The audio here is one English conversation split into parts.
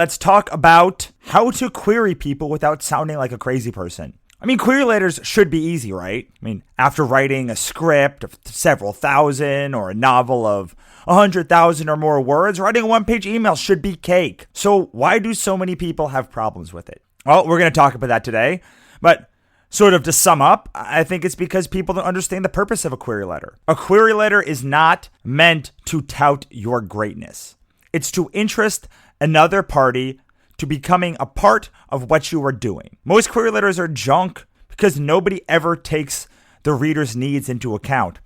Let's talk about how to query people without sounding like a crazy person. I mean, query letters should be easy, right? I mean, after writing a script of several thousand or a novel of 100,000 or more words, writing a one-page email should be cake. So why do so many people have problems with it? Well, we're going to talk about that today. But sort of to sum up, I think it's because people don't understand the purpose of a query letter. A query letter is not meant to tout your greatness. It's to interest another party to becoming a part of what you are doing. Most query letters are junk because nobody ever takes the reader's needs into account.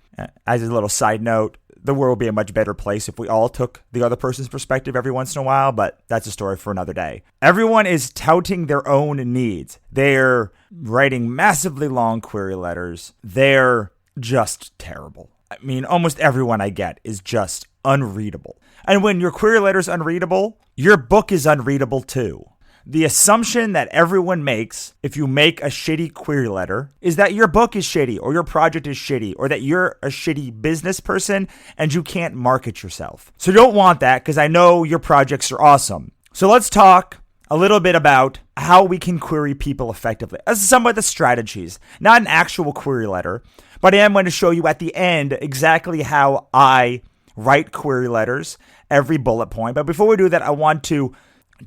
As a little side note, the world would be a much better place if we all took the other person's perspective every once in a while, but that's a story for another day. Everyone is touting their own needs. They're writing massively long query letters. They're just terrible. I mean, almost everyone I get is just unreadable. And when your query letter is unreadable, your book is unreadable too. The assumption that everyone makes if you make a shitty query letter is that your book is shitty or your project is shitty or that you're a shitty business person and you can't market yourself. So don't want that because I know your projects are awesome. So let's talk a little bit about how we can query people effectively. As some of the strategies, not an actual query letter, but I am going to show you at the end exactly how I write query letters, every bullet point. But before we do that, I want to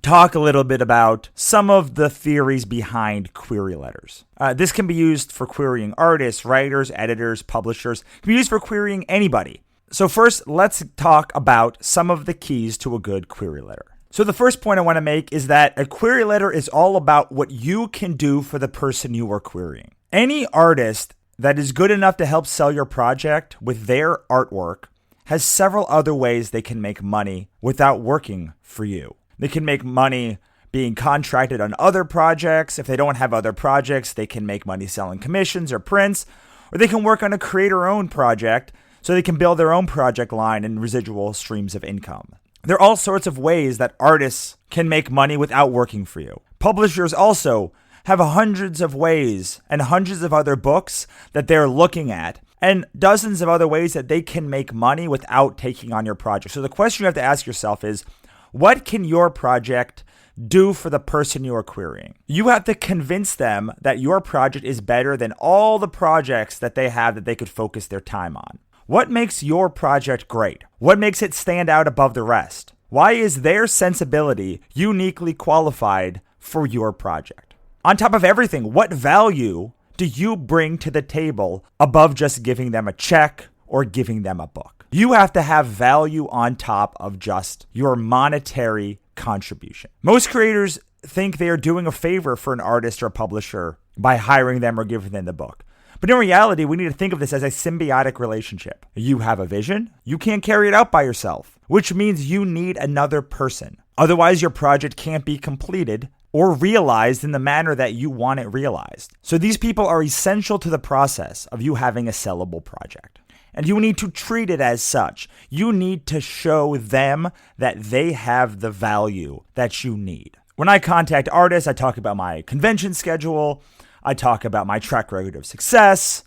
talk a little bit about some of the theories behind query letters. This can be used for querying artists, writers, editors, publishers. It can be used for querying anybody. So first, let's talk about some of the keys to a good query letter. So the first point I want to make is that a query letter is all about what you can do for the person you are querying. Any artist that is good enough to help sell your project with their artwork has several other ways they can make money without working for you. They can make money being contracted on other projects. If they don't have other projects, they can make money selling commissions or prints, or they can work on a creator-owned project so they can build their own project line and residual streams of income. There are all sorts of ways that artists can make money without working for you. Publishers also have hundreds of ways and hundreds of other books that they're looking at and dozens of other ways that they can make money without taking on your project. So the question you have to ask yourself is, what can your project do for the person you are querying? You have to convince them that your project is better than all the projects that they have that they could focus their time on. What makes your project great? What makes it stand out above the rest? Why is their sensibility uniquely qualified for your project? On top of everything, what value do you bring to the table above just giving them a check or giving them a book? You have to have value on top of just your monetary contribution. Most creators think they are doing a favor for an artist or a publisher by hiring them or giving them the book. But in reality, we need to think of this as a symbiotic relationship. You have a vision, you can't carry it out by yourself, which means you need another person. Otherwise, your project can't be completed or realized in the manner that you want it realized. So these people are essential to the process of you having a sellable project. And you need to treat it as such. You need to show them that they have the value that you need. When I contact artists, I talk about my convention schedule. I talk about my track record of success.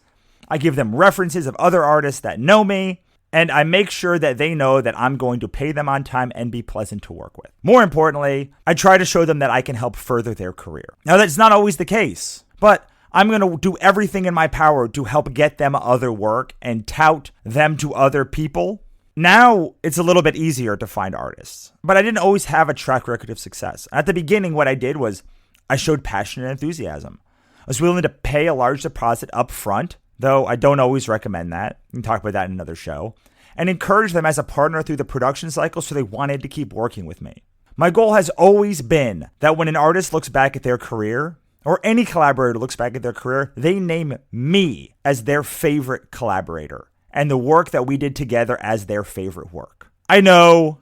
I give them references of other artists that know me. And I make sure that they know that I'm going to pay them on time and be pleasant to work with. More importantly, I try to show them that I can help further their career. Now, that's not always the case, but I'm going to do everything in my power to help get them other work and tout them to other people. Now, it's a little bit easier to find artists, but I didn't always have a track record of success. At the beginning, what I did was I showed passion and enthusiasm. I was willing to pay a large deposit up front, though I don't always recommend that. We can talk about that in another show, and encourage them as a partner through the production cycle so they wanted to keep working with me. My goal has always been that when an artist looks back at their career, or any collaborator looks back at their career, they name me as their favorite collaborator and the work that we did together as their favorite work. I know.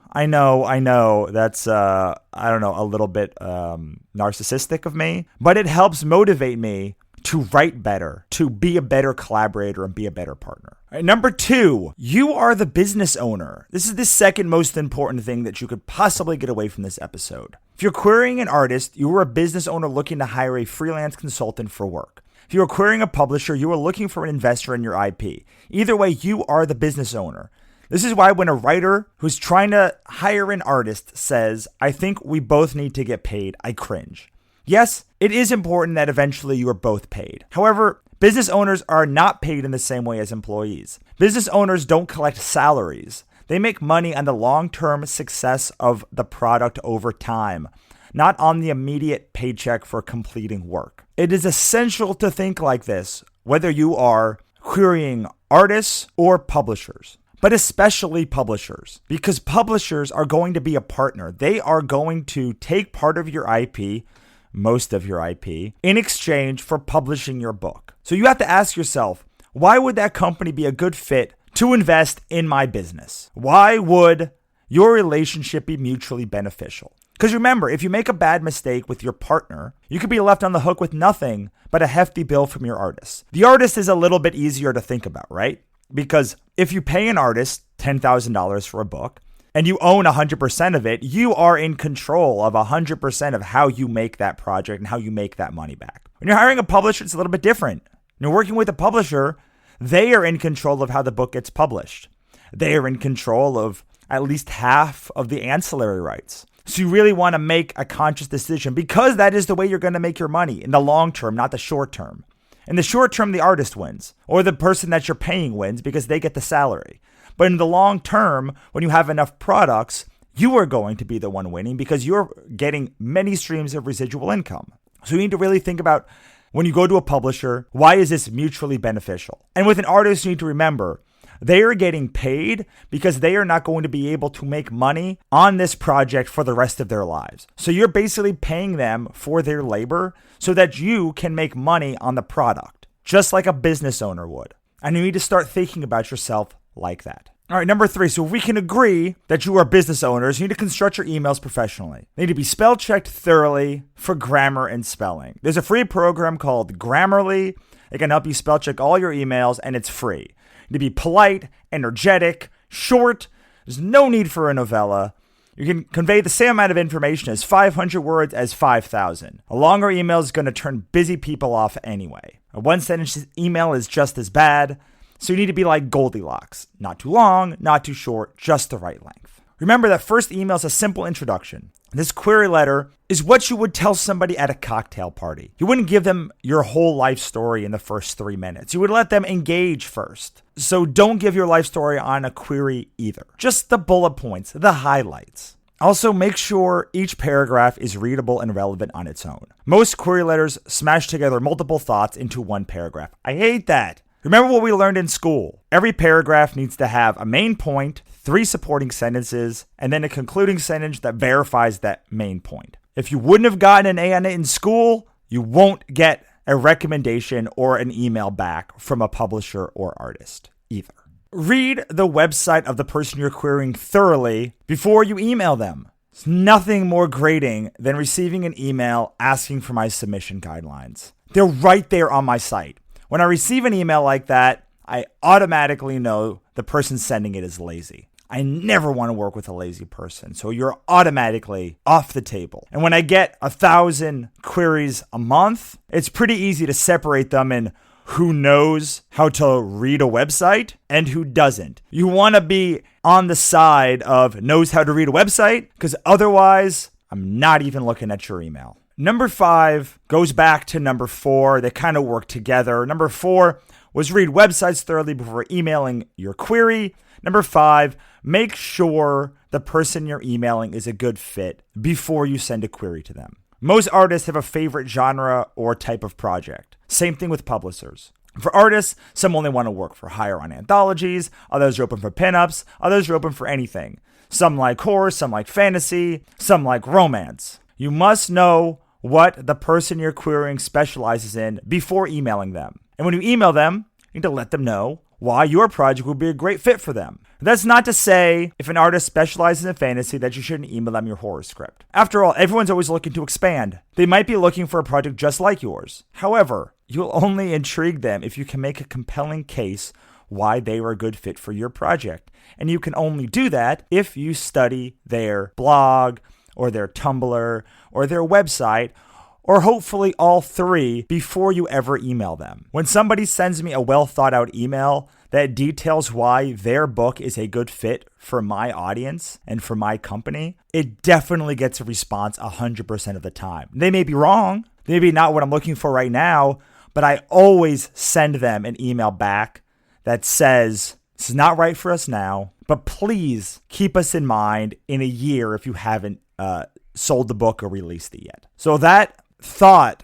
That's, a little bit narcissistic of me, but it helps motivate me to write better, to be a better collaborator and be a better partner. All right, number 2, you are the business owner. This is the second most important thing that you could possibly get away from this episode. If you're querying an artist, you are a business owner looking to hire a freelance consultant for work. If you are querying a publisher, you are looking for an investor in your IP. Either way, you are the business owner. This is why when a writer who's trying to hire an artist says, I think we both need to get paid, I cringe. Yes, it is important that eventually you are both paid. However, business owners are not paid in the same way as employees. Business owners don't collect salaries. They make money on the long-term success of the product over time, not on the immediate paycheck for completing work. It is essential to think like this, whether you are querying artists or publishers, but especially publishers, because publishers are going to be a partner. They are going to take part of your IP, most of your IP, in exchange for publishing your book. So you have to ask yourself, why would that company be a good fit to invest in my business? Why would your relationship be mutually beneficial? Because remember, if you make a bad mistake with your partner, you could be left on the hook with nothing but a hefty bill from your artist. The artist is a little bit easier to think about, right? Because if you pay an artist $10,000 for a book and you own 100% of it, you are in control of 100% of how you make that project and how you make that money back. When you're hiring a publisher, it's a little bit different. When you're working with a publisher, they are in control of how the book gets published. They are in control of at least half of the ancillary rights. So you really want to make a conscious decision because that is the way you're going to make your money in the long term, not the short term. In the short term, the artist wins, or the person that you're paying wins because they get the salary. But in the long term, when you have enough products, you are going to be the one winning because you're getting many streams of residual income. So you need to really think about, when you go to a publisher, why is this mutually beneficial? And with an artist, you need to remember, they are getting paid because they are not going to be able to make money on this project for the rest of their lives. So you're basically paying them for their labor so that you can make money on the product, just like a business owner would. And you need to start thinking about yourself like that. All right, number 3. So if we can agree that you are business owners, you need to construct your emails professionally. They need to be spell checked thoroughly for grammar and spelling. There's a free program called Grammarly. It can help you spell check all your emails, and it's free. To be polite, energetic, short. There's no need for a novella. You can convey the same amount of information as 500 words as 5,000. A longer email is going to turn busy people off anyway. A one-sentence email is just as bad. So you need to be like Goldilocks. Not too long, not too short, just the right length. Remember that first email is a simple introduction. This query letter is what you would tell somebody at a cocktail party. You wouldn't give them your whole life story in the first 3 minutes. You would let them engage first. So don't give your life story on a query either. Just the bullet points, the highlights. Also, make sure each paragraph is readable and relevant on its own. Most query letters smash together multiple thoughts into one paragraph. I hate that. Remember what we learned in school. Every paragraph needs to have a main point, 3 supporting sentences, and then a concluding sentence that verifies that main point. If you wouldn't have gotten an A on it in school, you won't get a recommendation or an email back from a publisher or artist either. Read the website of the person you're querying thoroughly before you email them. There's nothing more grating than receiving an email asking for my submission guidelines. They're right there on my site. When I receive an email like that, I automatically know the person sending it is lazy. I never want to work with a lazy person, so you're automatically off the table. And when I get 1,000 queries a month, it's pretty easy to separate them in who knows how to read a website and who doesn't. You want to be on the side of knows how to read a website, because otherwise, I'm not even looking at your email. Number 5 goes back to number 4. They kind of work together. Number 4 was read websites thoroughly before emailing your query. Number 5, make sure the person you're emailing is a good fit before you send a query to them. Most artists have a favorite genre or type of project. Same thing with publishers. For artists, some only want to work for hire on anthologies, others are open for pinups, others are open for anything. Some like horror, some like fantasy, some like romance. You must know what the person you're querying specializes in before emailing them. And when you email them, you need to let them know why your project would be a great fit for them. That's not to say if an artist specializes in fantasy that you shouldn't email them your horror script. After all, everyone's always looking to expand. They might be looking for a project just like yours. However, you'll only intrigue them if you can make a compelling case why they are a good fit for your project. And you can only do that if you study their blog or their Tumblr or their website, or hopefully all 3 before you ever email them. When somebody sends me a well thought out email, that details why their book is a good fit for my audience and for my company, it definitely gets a response 100% of the time. They may be wrong, maybe not what I'm looking for right now, but I always send them an email back that says, this is not right for us now, but please keep us in mind in a year if you haven't sold the book or released it yet. So that thought,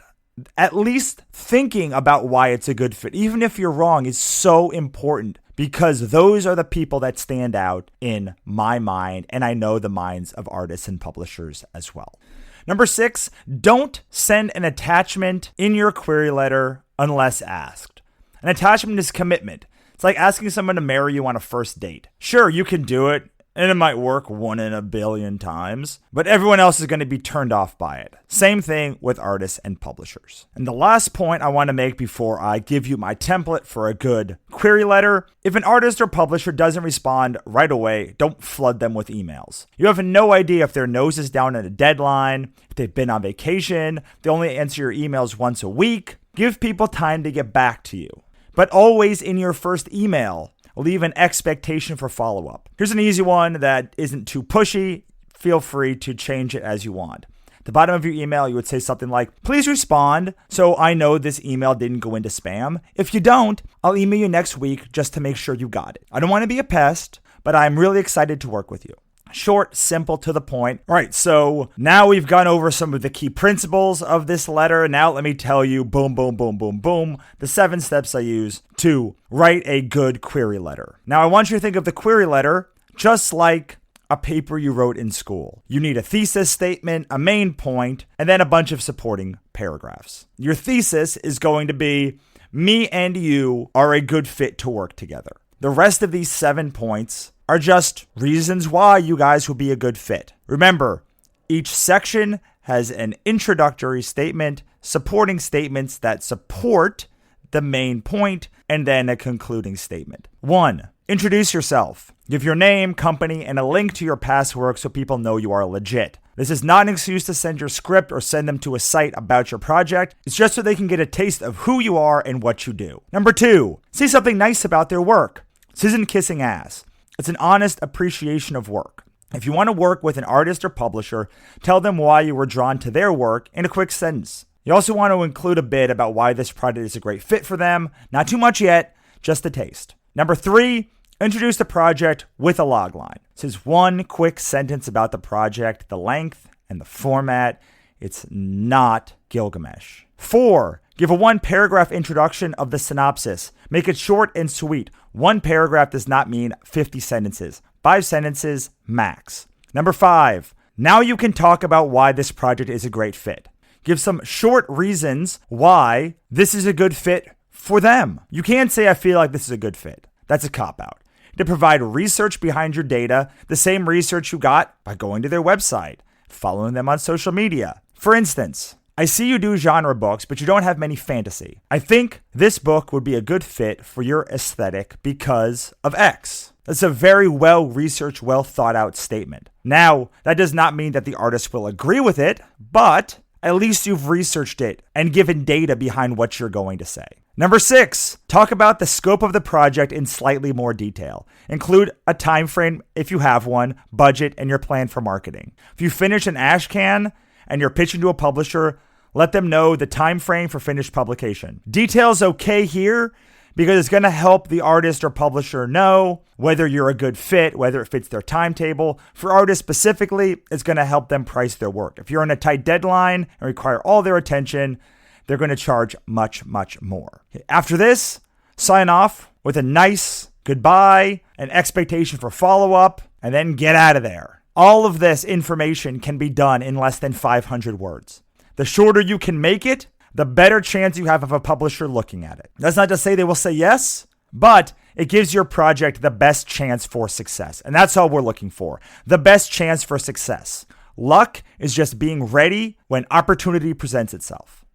at least thinking about why it's a good fit, even if you're wrong, is so important because those are the people that stand out in my mind, and I know the minds of artists and publishers as well. Number 6, don't send an attachment in your query letter unless asked. An attachment is commitment. It's like asking someone to marry you on a first date. Sure, you can do it, and it might work 1 in a billion times, but everyone else is going to be turned off by it. Same thing with artists and publishers. And the last point I want to make before I give you my template for a good query letter, if an artist or publisher doesn't respond right away, don't flood them with emails. You have no idea if their nose is down at a deadline, if they've been on vacation, they only answer your emails once a week. Give people time to get back to you. But always in your first email, leave an expectation for follow-up. Here's an easy one that isn't too pushy. Feel free to change it as you want. At the bottom of your email, you would say something like, please respond so I know this email didn't go into spam. If you don't, I'll email you next week just to make sure you got it. I don't want to be a pest, but I'm really excited to work with you. Short, simple, to the point. All right, so now we've gone over some of the key principles of this letter. Now let me tell you, boom, boom, boom, boom, boom, the 7 steps I use to write a good query letter. Now I want you to think of the query letter just like a paper you wrote in school. You need a thesis statement, a main point, and then a bunch of supporting paragraphs. Your thesis is going to be, me and you are a good fit to work together. The rest of these 7 points are just reasons why you guys will be a good fit. Remember, each section has an introductory statement, supporting statements that support the main point, and then a concluding statement. 1, introduce yourself. Give your name, company, and a link to your past work so people know you are legit. This is not an excuse to send your script or send them to a site about your project. It's just so they can get a taste of who you are and what you do. Number 2, say something nice about their work. This isn't kissing ass. It's an honest appreciation of work. If you want to work with an artist or publisher, tell them why you were drawn to their work in a quick sentence. You also want to include a bit about why this project is a great fit for them. Not too much yet, just a taste. Number 3, introduce the project with a logline. This is 1 quick sentence about the project, the length and the format. It's not Gilgamesh. 4, give a 1-paragraph introduction of the synopsis. Make it short and sweet. 1 paragraph does not mean 50 sentences. 5 sentences max. Number 5, now you can talk about why this project is a great fit. Give some short reasons why this is a good fit for them. You can't say, I feel like this is a good fit. That's a cop-out. To provide research behind your data, the same research you got by going to their website, following them on social media. For instance, I see you do genre books, but you don't have many fantasy. I think this book would be a good fit for your aesthetic because of X. That's a very well-researched, well-thought-out statement. Now, that does not mean that the artist will agree with it, but at least you've researched it and given data behind what you're going to say. Number 6, talk about the scope of the project in slightly more detail. Include a time frame if you have one, budget, and your plan for marketing. If you finish an ash can and you're pitching to a publisher, let them know the time frame for finished publication. Detail's okay here because it's going to help the artist or publisher know whether you're a good fit, whether it fits their timetable. For artists specifically, it's going to help them price their work. If you're on a tight deadline and require all their attention, they're going to charge much, much more. After this, sign off with a nice goodbye, an expectation for follow-up, and then get out of there. All of this information can be done in less than 500 words. The shorter you can make it, the better chance you have of a publisher looking at it. That's not to say they will say yes, but it gives your project the best chance for success. And that's all we're looking for, the best chance for success. Luck is just being ready when opportunity presents itself.